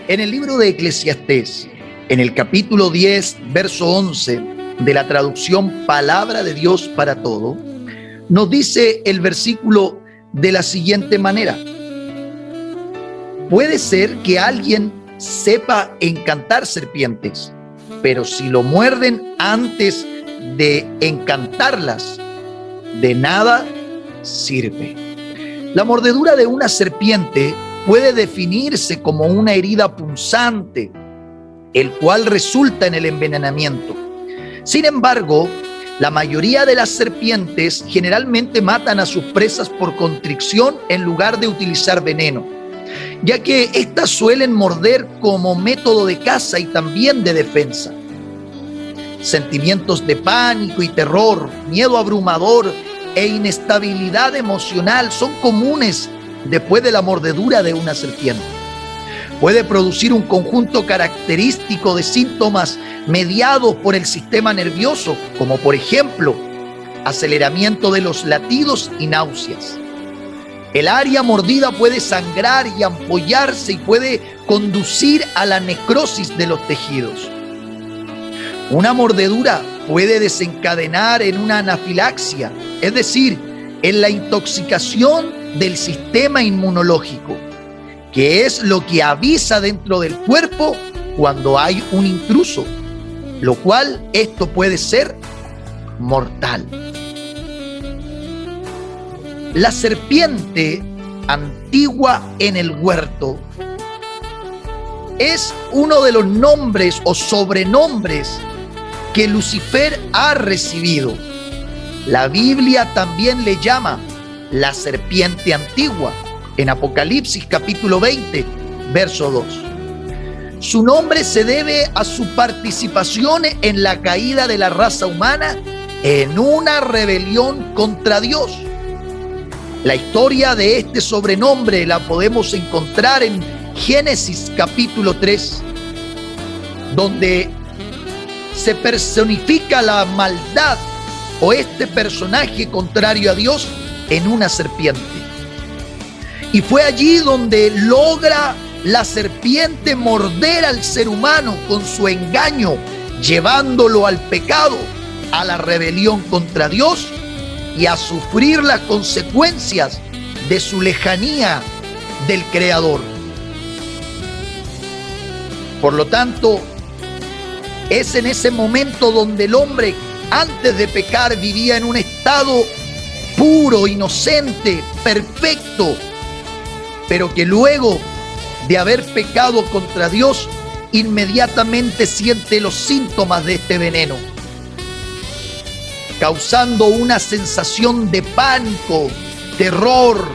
En el libro de Eclesiastés, en el capítulo 10, verso 11 de la traducción Palabra de Dios para Todo, nos dice el versículo de la siguiente manera: puede ser que alguien sepa encantar serpientes, pero si lo muerden antes de encantarlas, de nada sirve. La mordedura de una serpiente puede definirse como una herida punzante, el cual resulta en el envenenamiento. Sin embargo, la mayoría de las serpientes generalmente matan a sus presas por constricción en lugar de utilizar veneno, ya que éstas suelen morder como método de caza y también de defensa. Sentimientos de pánico y terror, miedo abrumador e inestabilidad emocional son comunes después de la mordedura de una serpiente. Puede producir un conjunto característico de síntomas mediados por el sistema nervioso, como por ejemplo, aceleramiento de los latidos y náuseas. El área mordida puede sangrar y ampollarse y puede conducir a la necrosis de los tejidos. Una mordedura puede desencadenar en una anafilaxia, es decir, en la intoxicación del sistema inmunológico, que es lo que avisa dentro del cuerpo cuando hay un intruso, lo cual esto puede ser mortal. La serpiente antigua en el huerto es uno de los nombres o sobrenombres que Lucifer ha recibido. La Biblia también le llama la serpiente antigua en Apocalipsis capítulo 20, verso 2. Su nombre se debe a su participación en la caída de la raza humana en una rebelión contra Dios. La historia de este sobrenombre la podemos encontrar en Génesis capítulo 3, donde se personifica la maldad o este personaje contrario a Dios en una serpiente. Y fue allí donde logra la serpiente morder al ser humano con su engaño, llevándolo al pecado, a la rebelión contra Dios y a sufrir las consecuencias de su lejanía del Creador. Por lo tanto, es en ese momento donde el hombre, antes de pecar, vivía en un estado puro, inocente, perfecto, pero que luego de haber pecado contra Dios, inmediatamente siente los síntomas de este veneno, causando una sensación de pánico, terror,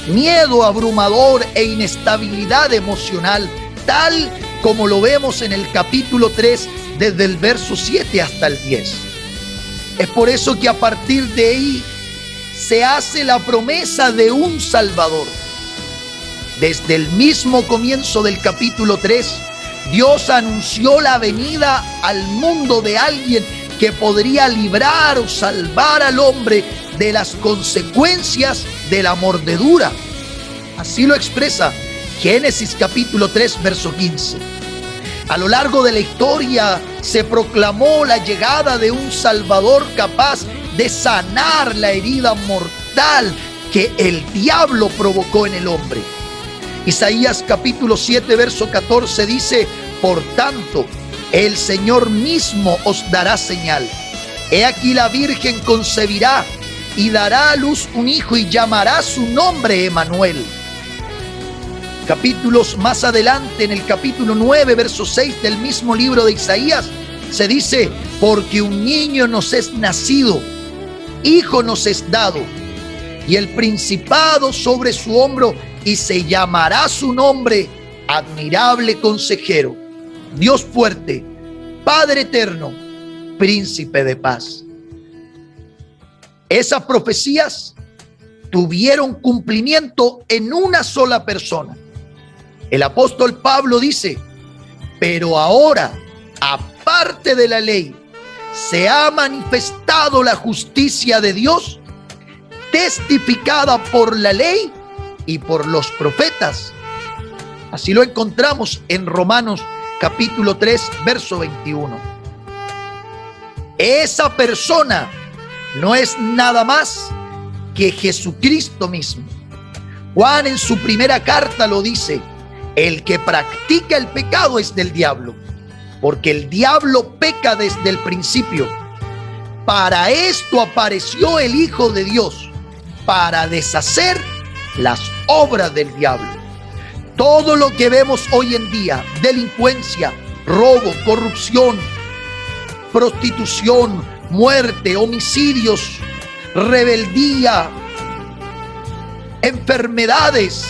miedo abrumador e inestabilidad emocional, tal como lo vemos en el capítulo 3, desde el verso 7 hasta el 10. Es por eso que a partir de ahí se hace la promesa de un Salvador. Desde el mismo comienzo del capítulo 3, Dios anunció la venida al mundo de alguien que podría librar o salvar al hombre de las consecuencias de la mordedura. Así lo expresa Génesis capítulo 3, verso 15. A lo largo de la historia se proclamó la llegada de un Salvador capaz de sanar la herida mortal que el diablo provocó en el hombre. Isaías capítulo 7, verso 14 dice: por tanto, el Señor mismo os dará señal. He aquí la Virgen concebirá y dará a luz un hijo y llamará su nombre Emanuel. Capítulos más adelante, en el capítulo 9, verso 6 del mismo libro de Isaías, se dice: porque un niño nos es nacido, hijo nos es dado, y el principado sobre su hombro, y se llamará su nombre Admirable Consejero, Dios fuerte, Padre eterno, Príncipe de paz. Esas profecías tuvieron cumplimiento en una sola persona. El apóstol Pablo dice: pero ahora, aparte de la ley, se ha manifestado la justicia de Dios, testificada por la ley y por los profetas, Así lo encontramos en Romanos capítulo 3, verso 21. Esa persona no es nada más que Jesucristo mismo. Juan en su primera carta lo dice: el que practica el pecado es del diablo, porque el diablo peca desde el principio. Para esto apareció el Hijo de Dios, para deshacer las obras del diablo. Todo lo que vemos hoy en día, delincuencia, robo, corrupción, prostitución, muerte, homicidios, rebeldía, enfermedades,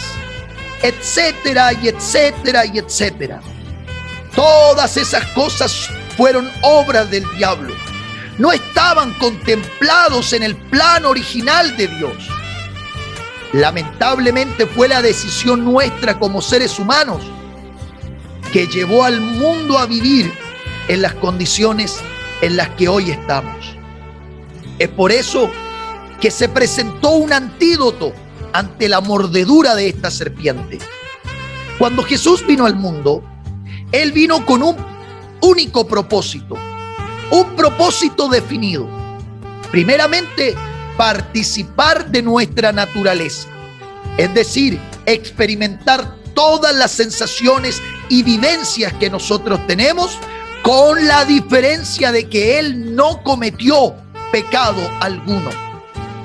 etcétera y etcétera y etcétera. Todas esas cosas fueron obras del diablo. No estaban contemplados en el plan original de Dios. Lamentablemente fue la decisión nuestra como seres humanos que llevó al mundo a vivir en las condiciones en las que hoy estamos. Es por eso que se presentó un antídoto ante la mordedura de esta serpiente. Cuando Jesús vino al mundo, Él vino con un único propósito, un propósito definido. Primeramente, participar de nuestra naturaleza, es decir, experimentar todas las sensaciones y vivencias que nosotros tenemos, con la diferencia de que Él no cometió pecado alguno.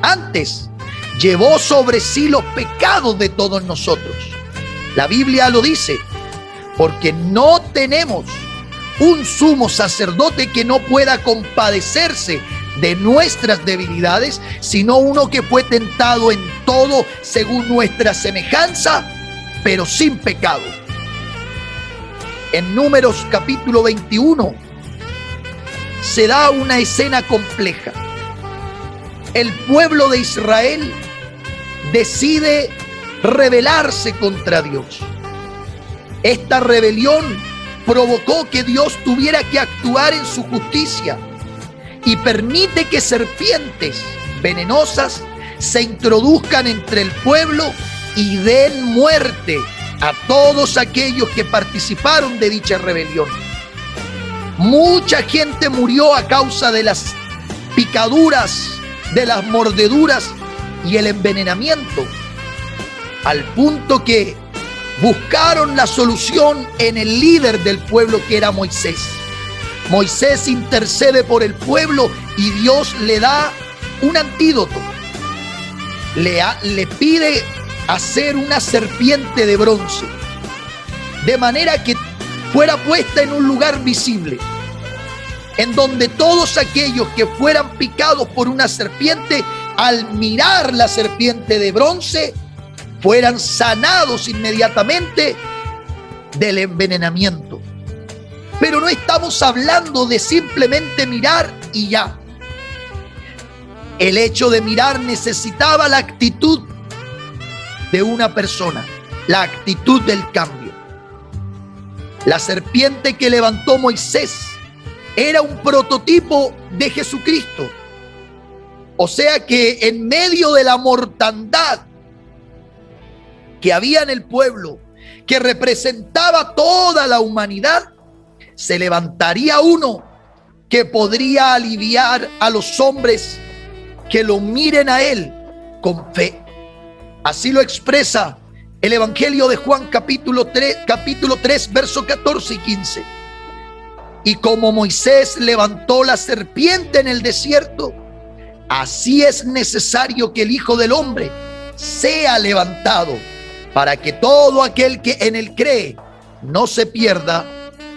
Antes, llevó sobre sí los pecados de todos nosotros. La Biblia lo dice, porque no tenemos un sumo sacerdote que no pueda compadecerse de nuestras debilidades, sino uno que fue tentado en todo según nuestra semejanza, pero sin pecado. En Números capítulo 21 se da una escena compleja. El pueblo de Israel decide rebelarse contra Dios. Esta rebelión provocó que Dios tuviera que actuar en su justicia y permite que serpientes venenosas se introduzcan entre el pueblo y den muerte a todos aquellos que participaron de dicha rebelión. Mucha gente murió a causa de las picaduras, de las mordeduras y el envenenamiento, al punto que buscaron la solución en el líder del pueblo, que era Moisés. Moisés intercede por el pueblo y Dios le da un antídoto. Le pide hacer una serpiente de bronce, de manera que fuera puesta en un lugar visible, en donde todos aquellos que fueran picados por una serpiente, al mirar la serpiente de bronce, fueran sanados inmediatamente del envenenamiento. Pero no estamos hablando de simplemente mirar y ya. El hecho de mirar necesitaba la actitud de una persona, la actitud del cambio. La serpiente que levantó Moisés era un prototipo de Jesucristo. O sea que en medio de la mortandad que había en el pueblo, que representaba toda la humanidad, se levantaría uno que podría aliviar a los hombres que lo miren a Él con fe. Así lo expresa el Evangelio de Juan capítulo 3, verso 14 y 15. Y como Moisés levantó la serpiente en el desierto, así es necesario que el Hijo del Hombre sea levantado, para que todo aquel que en él cree no se pierda,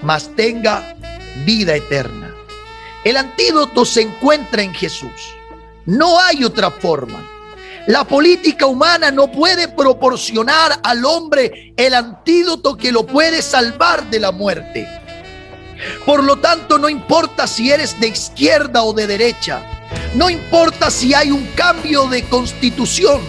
mas tenga vida eterna. El antídoto se encuentra en Jesús. No hay otra forma. La política humana no puede proporcionar al hombre el antídoto que lo puede salvar de la muerte. Por lo tanto, no importa si eres de izquierda o de derecha, no importa si hay un cambio de constitución.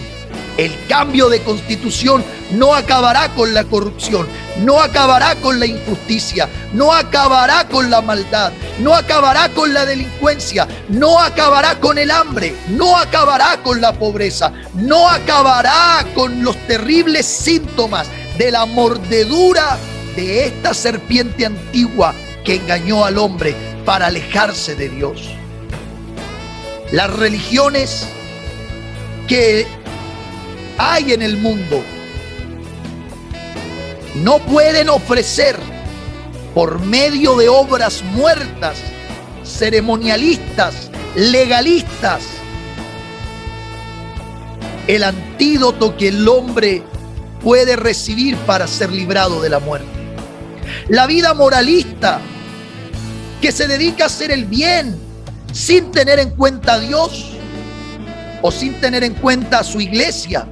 El cambio de constitución no acabará con la corrupción, no acabará con la injusticia, no acabará con la maldad, no acabará con la delincuencia, no acabará con el hambre, no acabará con la pobreza, no acabará con los terribles síntomas de la mordedura de esta serpiente antigua que engañó al hombre para alejarse de Dios. Las religiones que hay en el mundo no pueden ofrecer por medio de obras muertas, ceremonialistas, legalistas, el antídoto que el hombre puede recibir para ser librado de la muerte. La vida moralista que se dedica a hacer el bien sin tener en cuenta a Dios o sin tener en cuenta a su iglesia,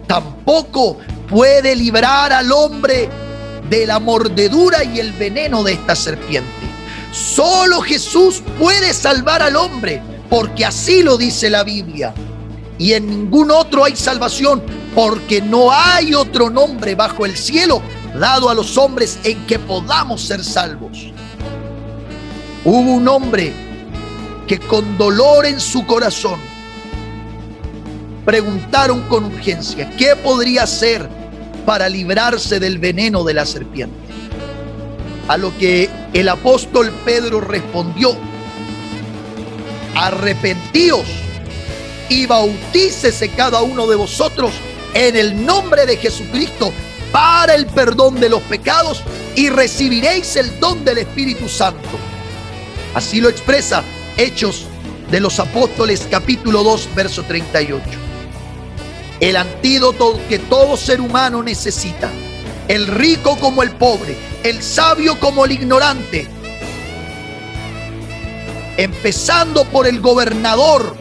tampoco puede librar al hombre de la mordedura y el veneno de esta serpiente. Solo Jesús puede salvar al hombre, porque así lo dice la Biblia. Y en ningún otro hay salvación, porque no hay otro nombre bajo el cielo dado a los hombres en que podamos ser salvos. Hubo un hombre que con dolor en su corazón preguntaron con urgencia qué podría hacer para librarse del veneno de la serpiente. A lo que el apóstol Pedro respondió: arrepentíos y bautícese cada uno de vosotros en el nombre de Jesucristo para el perdón de los pecados y recibiréis el don del Espíritu Santo. Así lo expresa Hechos de los Apóstoles capítulo 2 verso 38. El antídoto que todo ser humano necesita, el rico como el pobre, el sabio como el ignorante, empezando por el gobernador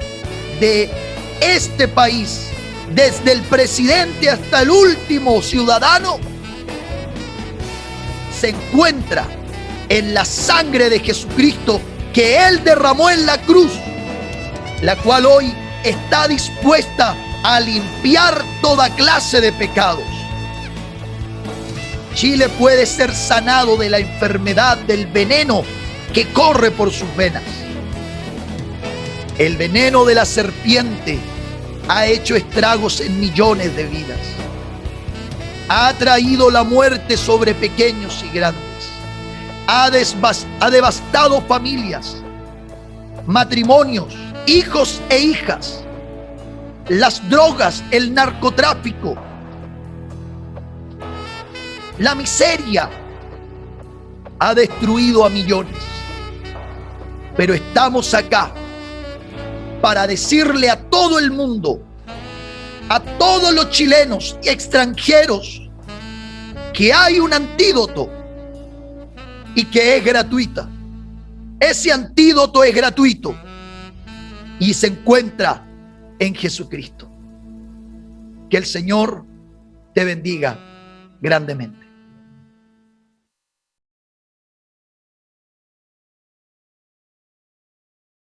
de este país, desde el presidente hasta el último ciudadano, se encuentra en la sangre de Jesucristo que Él derramó en la cruz, la cual hoy está dispuesta a limpiar toda clase de pecados. Chile puede ser sanado de la enfermedad del veneno que corre por sus venas. El veneno de la serpiente ha hecho estragos en millones de vidas. Ha traído la muerte sobre pequeños y grandes. Ha devastado familias, matrimonios, hijos e hijas. Las drogas, el narcotráfico, la miseria ha destruido a millones. Pero estamos acá para decirle a todo el mundo, a todos los chilenos y extranjeros, que hay un antídoto y que es gratuita. Ese antídoto es gratuito y se encuentra en Jesucristo. Que el Señor te bendiga grandemente.